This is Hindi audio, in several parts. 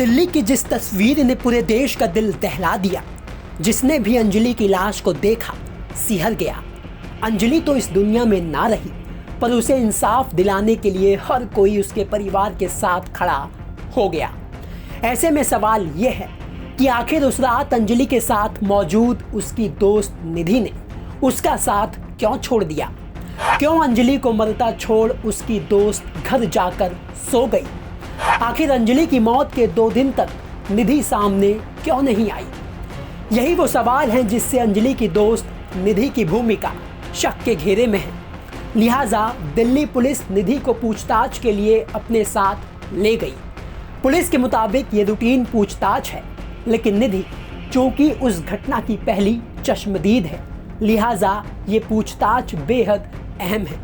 दिल्ली की जिस तस्वीर ने पूरे देश का दिल दहला दिया, जिसने भी अंजलि की लाश को देखा सिहर गया। अंजलि तो इस दुनिया में ना रही, पर उसे इंसाफ दिलाने के लिए हर कोई उसके परिवार के साथ खड़ा हो गया। ऐसे में सवाल ये है कि आखिर उस रात अंजलि के साथ मौजूद उसकी दोस्त निधि ने उसका साथ क्यों छोड़ दिया? क्यों अंजलि को मरता छोड़ उसकी दोस्त घर जाकर सो गई? आखिर अंजलि की मौत के 2 दिन तक निधि सामने क्यों नहीं आई? यही वो सवाल हैं जिससे अंजलि की दोस्त निधि की भूमिका शक के घेरे में है। लिहाजा दिल्ली पुलिस निधि को पूछताछ के लिए अपने साथ ले गई। पुलिस के मुताबिक ये रूटीन पूछताछ है, लेकिन निधि चूंकि उस घटना की पहली चश्मदीद है, लिहाजा ये पूछताछ बेहद अहम है।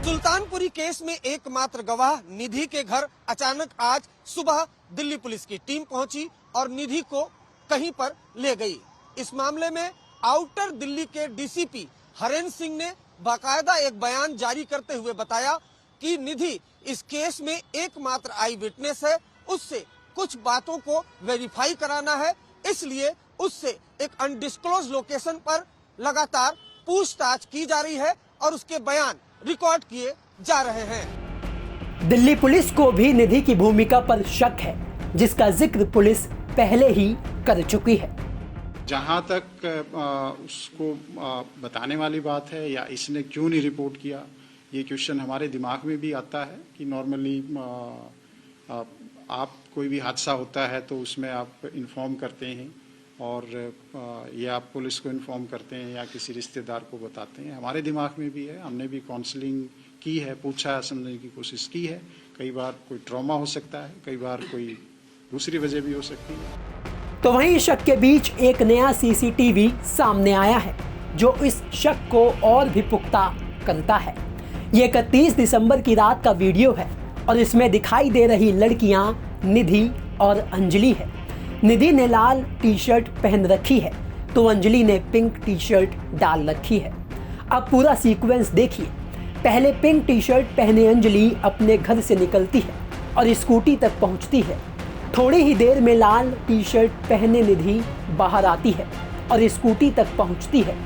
सुल्तानपुरी केस में एकमात्र गवाह निधि के घर अचानक आज सुबह दिल्ली पुलिस की टीम पहुंची और निधि को कहीं पर ले गई। इस मामले में आउटर दिल्ली के डीसीपी हरेंद्र सिंह ने बाकायदा एक बयान जारी करते हुए बताया कि निधि इस केस में एकमात्र आई विटनेस है, उससे कुछ बातों को वेरीफाई कराना है, इसलिए उससे एक अनडिस्क्लोज लोकेशन पर लगातार पूछताछ की जा रही है और उसके बयान रिकॉर्ड किए जा रहे हैं। दिल्ली पुलिस को भी निधि की भूमिका पर शक है, जिसका जिक्र पुलिस पहले ही कर चुकी है। जहाँ तक उसको बताने वाली बात है या इसने क्यों नहीं रिपोर्ट किया, ये क्वेश्चन हमारे दिमाग में भी आता है कि नॉर्मली आप कोई भी हादसा होता है तो उसमें आप इन्फॉर्म करते हैं और ये आप पुलिस को इन्फॉर्म करते हैं या किसी रिश्तेदार को बताते हैं। हमारे दिमाग में भी है, हमने भी काउंसलिंग की है, पूछा है, समझने की कोशिश की है। कई बार कोई ट्रॉमा हो सकता है, कई बार कोई दूसरी वजह भी हो सकती है। तो वहीं शक के बीच एक नया सीसीटीवी सामने आया है, जो इस शक को और भी पुख्ता करता है। ये 31 दिसंबर की रात का वीडियो है और इसमें दिखाई दे रही लड़कियां निधि और अंजलि है। निधि ने लाल टी शर्ट पहन रखी है तो अंजलि ने पिंक टी शर्ट डाल रखी है। अब पूरा सीक्वेंस देखिए। पहले पिंक टी शर्ट पहने अंजलि अपने घर से निकलती है और स्कूटी तक पहुंचती है। थोड़ी ही देर में लाल टी शर्ट पहने निधि बाहर आती है और स्कूटी तक पहुंचती है।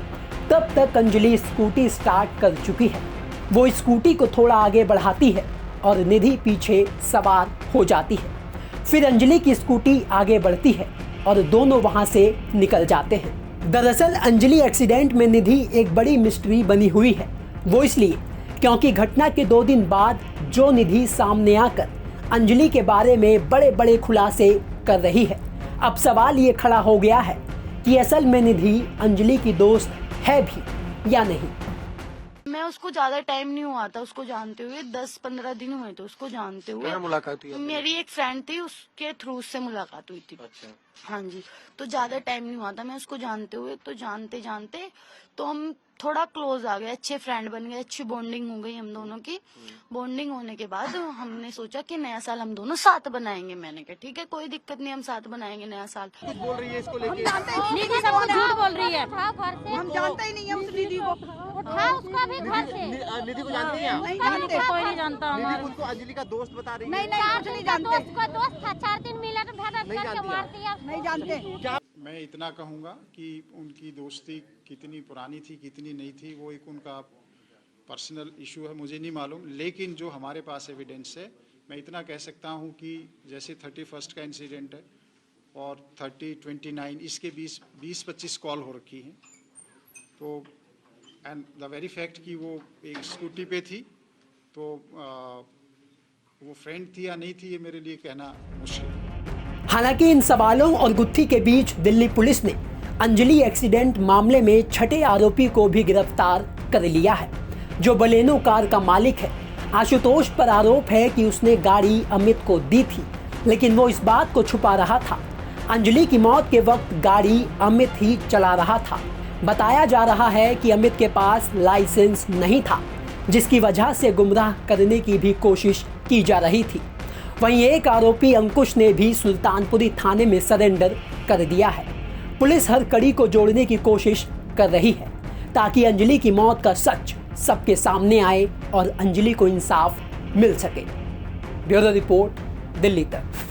तब तक अंजलि स्कूटी स्टार्ट कर चुकी है। वो स्कूटी को थोड़ा आगे बढ़ाती है और निधि पीछे सवार हो जाती है। फिर अंजलि की स्कूटी आगे बढ़ती है और दोनों वहां से निकल जाते हैं। दरअसल अंजलि एक्सीडेंट में निधि एक बड़ी मिस्ट्री बनी हुई है। वो इसलिए क्योंकि घटना के 2 दिन बाद जो निधि सामने आकर अंजलि के बारे में बड़े बड़े खुलासे कर रही है। अब सवाल ये खड़ा हो गया है कि असल में निधि अंजलि की दोस्त है भी या नहीं। मैं उसको ज्यादा टाइम नहीं हुआ था उसको जानते हुए, 10-15 दिन हुए थे उसको जानते हुए। मुलाकात हुई? मेरी एक फ्रेंड थी, उसके थ्रू उससे मुलाकात हुई थी। अच्छा। हाँ जी, तो ज्यादा टाइम नहीं हुआ था मैं उसको जानते हुए। तो जानते जानते तो हम थोड़ा क्लोज आ गए, अच्छे फ्रेंड बन गए, अच्छी बॉन्डिंग हो गई हम दोनों की। बॉन्डिंग होने के बाद हमने सोचा कि नया साल हम दोनों साथ बनाएंगे। मैंने कहा ठीक है, कोई दिक्कत नहीं, हम साथ बनाएंगे नया साल। कुछ बोल रही है इसको लेके? निधि सब झूठ बोल रही है। हम जानते ही नहीं है उस निधि को। उठा उसको भी घर से। निधि को जानती हैं? नहीं जानते, कोई नहीं जानता। निधि खुद को अंजलि का दोस्त बता रही है। नहीं कुछ नहीं जानते। उसका दोस्त था, 4 दिन मिला तो भगा करके मार दिया। नहीं जानते। मैं इतना कहूँगा कि उनकी दोस्ती कितनी पुरानी थी, कितनी नहीं थी, वो एक उनका पर्सनल इशू है, मुझे नहीं मालूम। लेकिन जो हमारे पास एविडेंस है, मैं इतना कह सकता हूँ कि जैसे 31 का इंसिडेंट है और 30-29 इसके 20-25 कॉल हो रखी हैं। तो एंड द वेरी फैक्ट कि वो एक स्कूटी पे थी, तो वो फ्रेंड थी या नहीं थी, ये मेरे लिए कहना मुश्किल है। हालांकि इन सवालों और गुत्थी के बीच दिल्ली पुलिस ने अंजलि एक्सीडेंट मामले में छठे आरोपी को भी गिरफ्तार कर लिया है, जो बलेनो कार का मालिक है। आशुतोष पर आरोप है कि उसने गाड़ी अमित को दी थी, लेकिन वो इस बात को छुपा रहा था। अंजलि की मौत के वक्त गाड़ी अमित ही चला रहा था। बताया जा रहा है कि अमित के पास लाइसेंस नहीं था, जिसकी वजह से गुमराह करने की भी कोशिश की जा रही थी। वहीं एक आरोपी अंकुश ने भी सुल्तानपुरी थाने में सरेंडर कर दिया है। पुलिस हर कड़ी को जोड़ने की कोशिश कर रही है ताकि अंजलि की मौत का सच सबके सामने आए और अंजलि को इंसाफ मिल सके। ब्यूरो रिपोर्ट, दिल्ली तक।